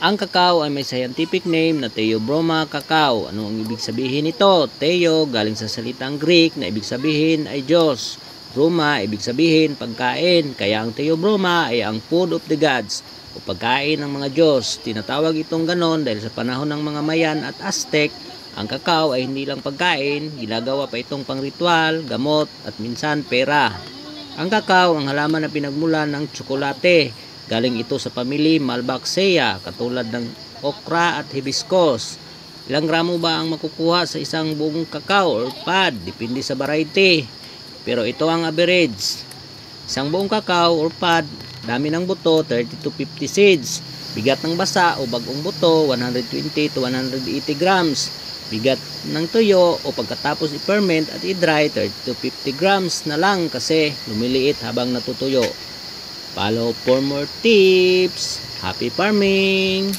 Ang kakao ay may scientific name na Theobroma cacao. Ano ang ibig sabihin nito? Theo, galing sa salitang Greek na ibig sabihin ay Diyos. Broma, ibig sabihin pagkain. Kaya ang Theobroma ay ang food of the gods o pagkain ng mga Diyos. Tinatawag itong ganon dahil sa panahon ng mga Mayan at Aztec, ang kakao ay hindi lang pagkain, ginagawa pa itong pangritual, gamot at minsan pera. Ang kakao ang halaman na pinagmulan ng tsokolate. Galing ito sa pamilya Malvaceae, katulad ng okra at hibiscus. Ilang gramo ba ang makukuha sa isang buong kakao or pod? Depende sa variety. Pero ito ang average. Isang buong kakao or pod, dami ng buto, 30 to 50 seeds. Bigat ng basa o bagong buto, 120 to 180 grams. Bigat ng tuyo o pagkatapos i-ferment at i-dry, 30 to 50 grams na lang kasi lumiliit habang natutuyo. Follow for more tips. Happy farming!